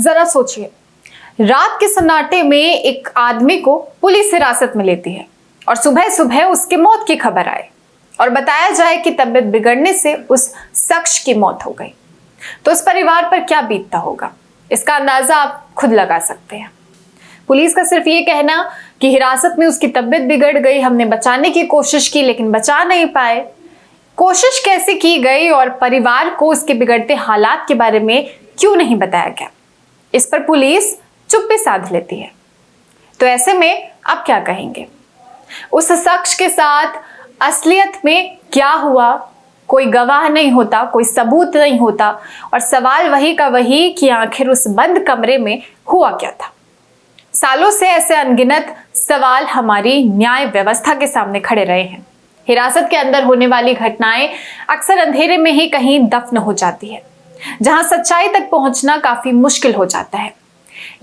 जरा सोचिए, रात के सन्नाटे में एक आदमी को पुलिस हिरासत में लेती है और सुबह सुबह उसके मौत की खबर आए और बताया जाए कि तबीयत बिगड़ने से उस शख्स की मौत हो गई, तो उस परिवार पर क्या बीतता होगा, इसका अंदाजा आप खुद लगा सकते हैं। पुलिस का सिर्फ ये कहना कि हिरासत में उसकी तबीयत बिगड़ गई, हमने बचाने की कोशिश की लेकिन बचा नहीं पाए, कोशिश कैसे की गई और परिवार को उसके बिगड़ते हालात के बारे में क्यों नहीं बताया गया, इस पर पुलिस चुप्पी साध लेती है। तो ऐसे में आप क्या कहेंगे? उस शख्स के साथ असलियत में क्या हुआ? कोई गवाह नहीं होता, कोई सबूत नहीं होता और सवाल वही का वही कि आखिर उस बंद कमरे में हुआ क्या था। सालों से ऐसे अनगिनत सवाल हमारी न्याय व्यवस्था के सामने खड़े रहे हैं। हिरासत के अंदर होने वाली घटनाएं अक्सर अंधेरे में ही कहीं दफन हो जाती है, जहां सच्चाई तक पहुंचना काफी मुश्किल हो जाता है।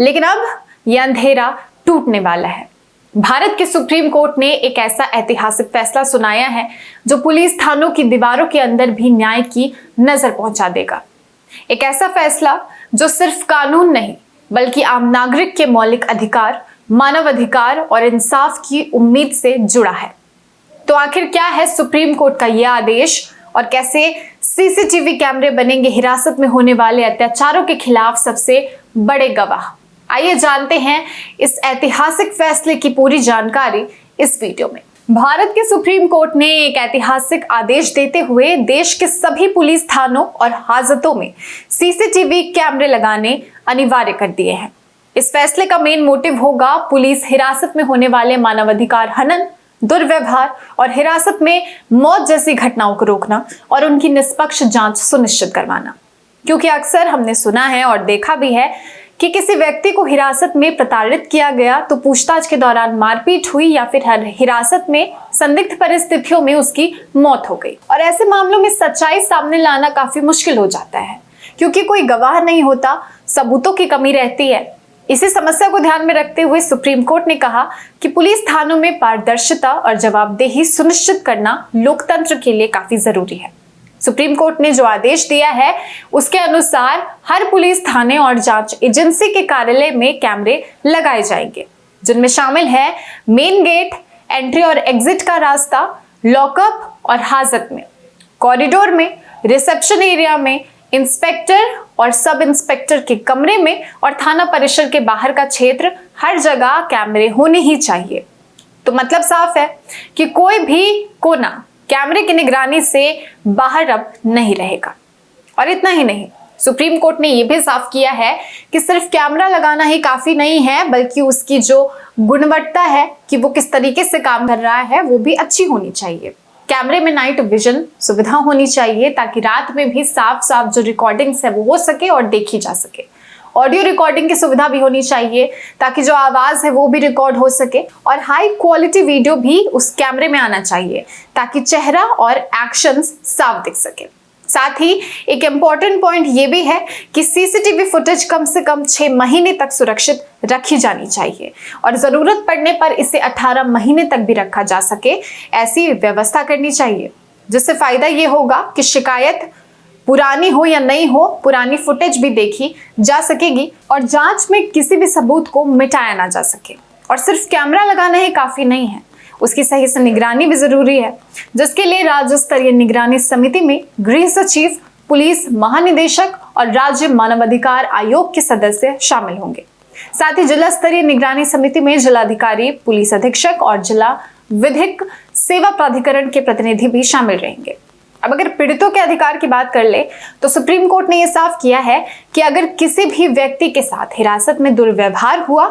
लेकिन अब यह अंधेरा टूटने वाला है। भारत के सुप्रीम कोर्ट ने एक ऐसा ऐतिहासिक फैसला सुनाया है जो पुलिस थानों की दीवारों के अंदर भी न्याय की नजर पहुंचा देगा। एक ऐसा फैसला जो सिर्फ कानून नहीं बल्कि आम नागरिक के मौलिक अधिकार, मानव अधिकार और इंसाफ की उम्मीद से जुड़ा है। तो आखिर क्या है सुप्रीम कोर्ट का यह आदेश और कैसे सीसीटीवी कैमरे बनेंगे हिरासत में होने वाले अत्याचारों के खिलाफ सबसे बड़े गवाह? आइए जानते हैं इस ऐतिहासिक फैसले की पूरी जानकारी इस वीडियो में। भारत के सुप्रीम कोर्ट ने एक ऐतिहासिक आदेश देते हुए देश के सभी पुलिस थानों और हाजतों में सीसीटीवी कैमरे लगाने अनिवार्य कर दिए हैं। इस फैसले का मेन मोटिव होगा पुलिस हिरासत में होने वाले मानवाधिकार हनन, दुर्व्यवहार और हिरासत में मौत जैसी घटनाओं को रोकना और उनकी निष्पक्ष जांच सुनिश्चित करवाना। क्योंकि अक्सर हमने सुना है और देखा भी है कि किसी व्यक्ति को हिरासत में प्रताड़ित किया गया तो पूछताछ के दौरान मारपीट हुई या फिर हिरासत में संदिग्ध परिस्थितियों में उसकी मौत हो गई। और ऐसे मामलों में सच्चाई सामने लाना काफी मुश्किल हो जाता है क्योंकि कोई गवाह नहीं होता, सबूतों की कमी रहती है। इसी समस्या को ध्यान में रखते हुए सुप्रीम कोर्ट ने कहा कि पुलिस थानों में पारदर्शिता और जवाबदेही सुनिश्चित करना लोकतंत्र के लिए काफी जरूरी है। सुप्रीम कोर्ट ने जो आदेश दिया है उसके अनुसार हर पुलिस थाने और जांच एजेंसी के कार्यालय में कैमरे लगाए जाएंगे, जिनमें शामिल है मेन गेट, एंट्री और एग्जिट का रास्ता, लॉकअप और हाजत में, कॉरिडोर में, रिसेप्शन एरिया में, इंस्पेक्टर और सब इंस्पेक्टर के कमरे में और थाना परिसर के बाहर का क्षेत्र, हर जगह कैमरे होने ही चाहिए। तो मतलब साफ है कि कोई भी कोना कैमरे की निगरानी से बाहर अब नहीं रहेगा। और इतना ही नहीं, सुप्रीम कोर्ट ने यह भी साफ किया है कि सिर्फ कैमरा लगाना ही काफी नहीं है बल्कि उसकी जो गुणवत्ता है कि वो किस तरीके से काम कर रहा है वो भी अच्छी होनी चाहिए। कैमरे में नाइट विजन सुविधा होनी चाहिए ताकि रात में भी साफ साफ जो रिकॉर्डिंग्स है वो हो सके और देखी जा सके। ऑडियो रिकॉर्डिंग की सुविधा भी होनी चाहिए ताकि जो आवाज है वो भी रिकॉर्ड हो सके और हाई क्वालिटी वीडियो भी उस कैमरे में आना चाहिए ताकि चेहरा और एक्शंस साफ दिख सके। साथ ही एक इम्पॉर्टेंट पॉइंट ये भी है कि सीसीटीवी फुटेज कम से कम 6 महीने तक सुरक्षित रखी जानी चाहिए और जरूरत पड़ने पर इसे 18 महीने तक भी रखा जा सके, ऐसी व्यवस्था करनी चाहिए। जिससे फायदा ये होगा कि शिकायत पुरानी हो या नहीं हो, पुरानी फुटेज भी देखी जा सकेगी और जांच में किसी भी सबूत को मिटाया ना जा सके। और सिर्फ कैमरा लगाना ही काफी नहीं है, उसकी सही से निगरानी भी जरूरी है, जिसके लिए राज्य स्तरीय निगरानी समिति में गृह सचिव, पुलिस महानिदेशक और राज्य मानवाधिकार आयोग के सदस्य शामिल होंगे। साथ ही जिला स्तरीय निगरानी समिति में जिलाधिकारी, पुलिस अधीक्षक और जिला विधिक सेवा प्राधिकरण के प्रतिनिधि भी शामिल रहेंगे। अब अगर पीड़ितों के अधिकार की बात कर ले तो सुप्रीम कोर्ट ने यह साफ किया है कि अगर किसी भी व्यक्ति के साथ हिरासत में दुर्व्यवहार हुआ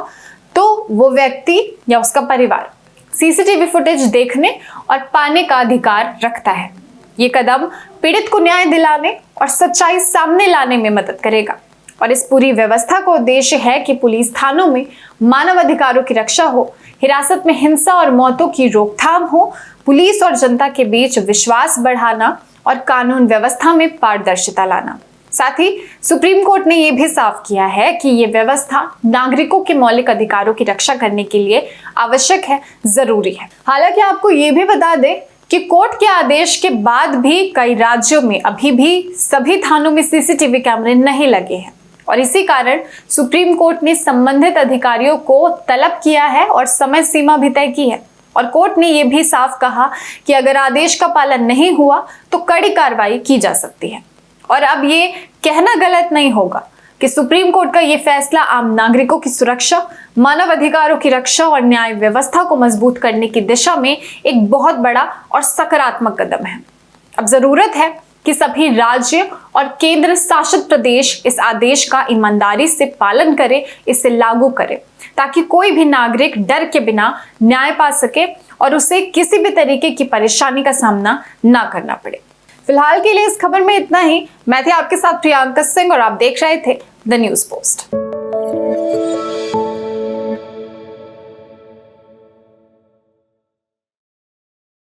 तो वो व्यक्ति या उसका परिवार सीसीटीवी फुटेज देखने और पाने का अधिकार रखता है। ये कदम पीड़ित को न्याय दिलाने और सच्चाई सामने लाने में मदद करेगा और इस पूरी व्यवस्था का उद्देश्य है कि पुलिस थानों में मानव अधिकारों की रक्षा हो, हिरासत में हिंसा और मौतों की रोकथाम हो, पुलिस और जनता के बीच विश्वास बढ़ाना और कानून व्यवस्था में पारदर्शिता लाना। साथ ही सुप्रीम कोर्ट ने यह भी साफ किया है कि ये व्यवस्था नागरिकों के मौलिक अधिकारों की रक्षा करने के लिए आवश्यक है, जरूरी है। हालांकि आपको ये भी बता दें कि कोर्ट के आदेश के बाद भी कई राज्यों में अभी भी सभी थानों में सीसीटीवी कैमरे नहीं लगे हैं और इसी कारण सुप्रीम कोर्ट ने संबंधित अधिकारियों को तलब किया है और समय सीमा भी तय की है। और कोर्ट ने यह भी साफ कहा कि अगर आदेश का पालन नहीं हुआ तो कड़ी कार्रवाई की जा सकती है। और अब ये कहना गलत नहीं होगा कि सुप्रीम कोर्ट का ये फैसला आम नागरिकों की सुरक्षा, मानव अधिकारों की रक्षा और न्याय व्यवस्था को मजबूत करने की दिशा में एक बहुत बड़ा और सकारात्मक कदम है। अब जरूरत है कि सभी राज्य और केंद्र शासित प्रदेश इस आदेश का ईमानदारी से पालन करें, इसे लागू करें, ताकि कोई भी नागरिक डर के बिना न्याय पा सके और उसे किसी भी तरीके की परेशानी का सामना ना करना पड़े। फिलहाल के लिए इस खबर में इतना ही। मैं थी आपके साथ प्रियंका सिंह और आप देख रहे थे द न्यूज़ पोस्ट।